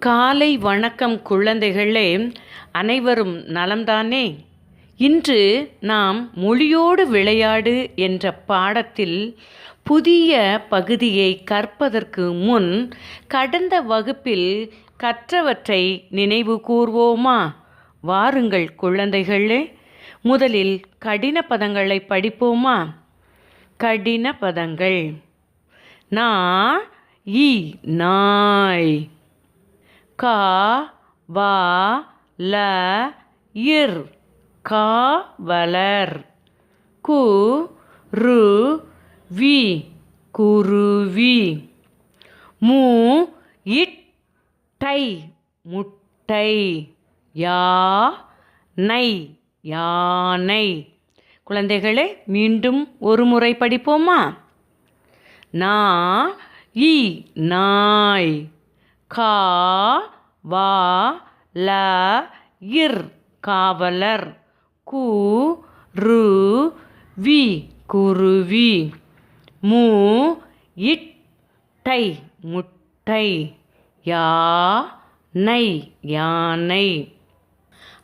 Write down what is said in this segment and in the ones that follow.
காலை வணக்கம் குழந்தைகளே, அனைவரும் நலம்தானே? இன்று நாம் மொழியோடு விளையாடு என்ற பாடத்தில் புதிய பகுதியை கற்பதற்கு முன் கடந்த வகுப்பில் கற்றவற்றை நினைவு கூர்வோமா? வாருங்கள் குழந்தைகளே, முதலில் கடின பதங்களை படிப்போமா? கடின பதங்கள்: நா இ நாய், கா வா ல இர் காவலர், கு ரு வி குருவி, மு இட் டை முட்டை, யா நை யானை. குழந்தைகளே, மீண்டும் ஒரு முறை படிப்போமா? நா இ நாய், கா வா ல இர் காவலர், கு ரு வி குருவி, மு இட் டை முட்டை, யா நை யானை.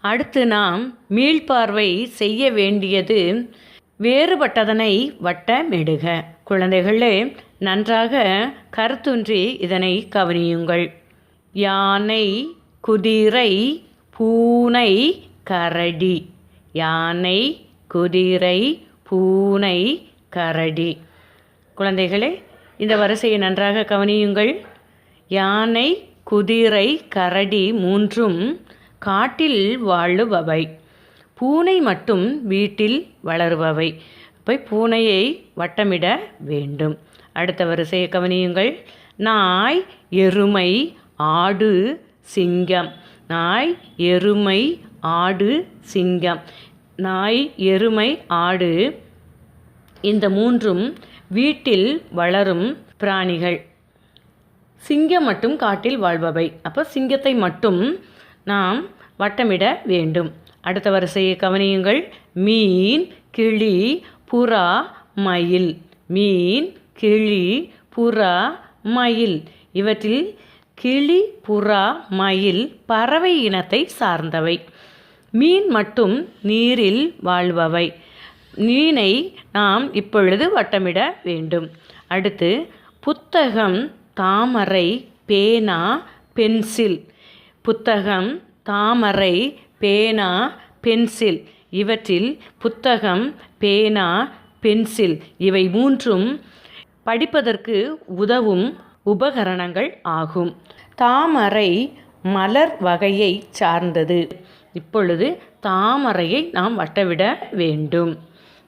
அடுத்து நாம் மீள்பார்வை செய்ய வேண்டியது வேறுபட்டதனை வட்டமிடுக. குழந்தைகளே, நன்றாக கருத்துன்றி இதனை கவனியுங்கள். யானை, குதிரை, பூனை, கரடி. யானை, குதிரை, பூனை, கரடி. குழந்தைகளே, இந்த வரிசையை நன்றாக கவனியுங்கள். யானை, குதிரை, கரடி மூன்றும் காட்டில் வாழுபவை. பூனை மட்டும் வீட்டில் வளருபவை. அப்போ பூனையை வட்டமிட வேண்டும். அடுத்த வரிசையை கவனியுங்கள். நாய், எருமை, ஆடு, சிங்கம். நாய், எருமை, ஆடு, சிங்கம். நாய், எருமை, ஆடு இந்த மூன்றும் வீட்டில் வளரும் பிராணிகள். சிங்கம் மட்டும் காட்டில் வாழ்பவை. அப்போ சிங்கத்தை மட்டும் நாம் வட்டமிட வேண்டும். அடுத்த வரிசையை கவனியுங்கள். மீன், கிளி, புறா, மயில். மீன், கிளி, புறா, மயில். இவற்றில் கிளி, புறா, மயில் பறவை இனத்தை சார்ந்தவை. மீன் மட்டும் நீரில் வாழ்பவை. மீனை நாம் இப்பொழுது வட்டமிட வேண்டும். அடுத்து புத்தகம், தாமரை, பேனா, பென்சில். புத்தகம், தாமரை, பேனா, பென்சில். இவற்றில் புத்தகம், பேனா, பென்சில் இவை மூன்றும் படிப்பதற்கு உதவும் உபகரணங்கள் ஆகும். தாமரை மலர் வகையை சார்ந்தது. இப்பொழுது தாமரையை நாம் வட்டமிட வேண்டும்.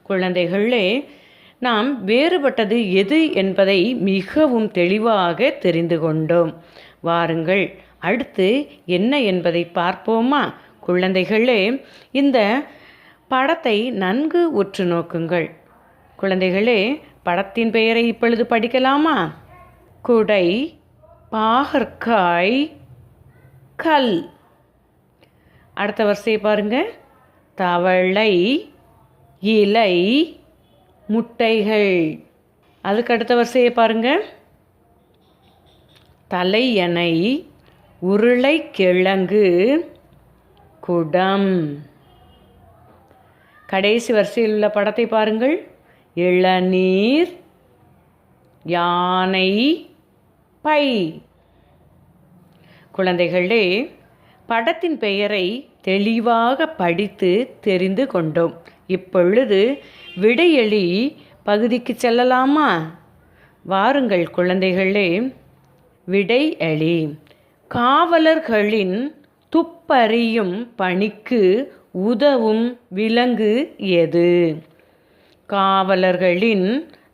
குழந்தைகளே, நாம் வேறுபட்டது எது என்பதை மிகவும் தெளிவாக தெரிந்து கொண்டோம். வாருங்கள், அடுத்து என்ன என்பதை பார்ப்போமா? குழந்தைகளே, இந்த படத்தை நன்கு உற்று நோக்குங்கள். குழந்தைகளே, படத்தின் பெயரை இப்பொழுது படிக்கலாமா? குடை, பாகற்காய், கல். அடுத்த வரிசையை பாருங்க. தவளை, இலை, முட்டைகள். அதுக்கு அடுத்த வரிசையை பாருங்க. தலையணை, உருளைக்கிழங்கு, குடம். கடைசி வரிசையில் உள்ள படத்தை பாருங்கள். இளநீர், யானை, பை. குழந்தைகளே, படத்தின் பெயரை தெளிவாக படித்து தெரிந்து கொண்டோம். இப்பொழுது விடையெளி பகுதிக்கு செல்லலாமா? வாருங்கள் குழந்தைகளே. விடையெளி: காவலர்களின் துப்பறியும் பணிக்கு உதவும் விலங்கு எது? காவலர்களின்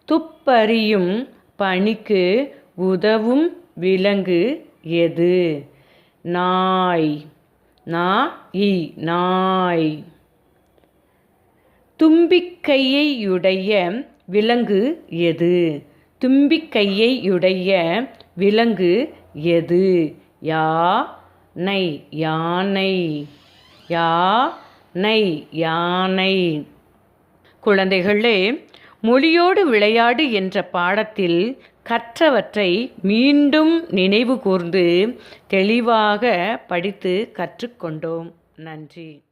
துப்பறியும் பணிக்கு உதவும் விலங்கு எது? நாய். நா இ நாய். தும்பிக்கையுடைய விலங்கு எது? தும்பிக்கையுடைய விலங்கு எது? யானை. யானை. யானை. யானை. குழந்தைகளே, மொழியோடு விளையாடு என்ற பாடத்தில் கற்றவற்றை மீண்டும் நினைவு கூர்ந்து தெளிவாக படித்து கற்றுக்கொண்டோம். நன்றி.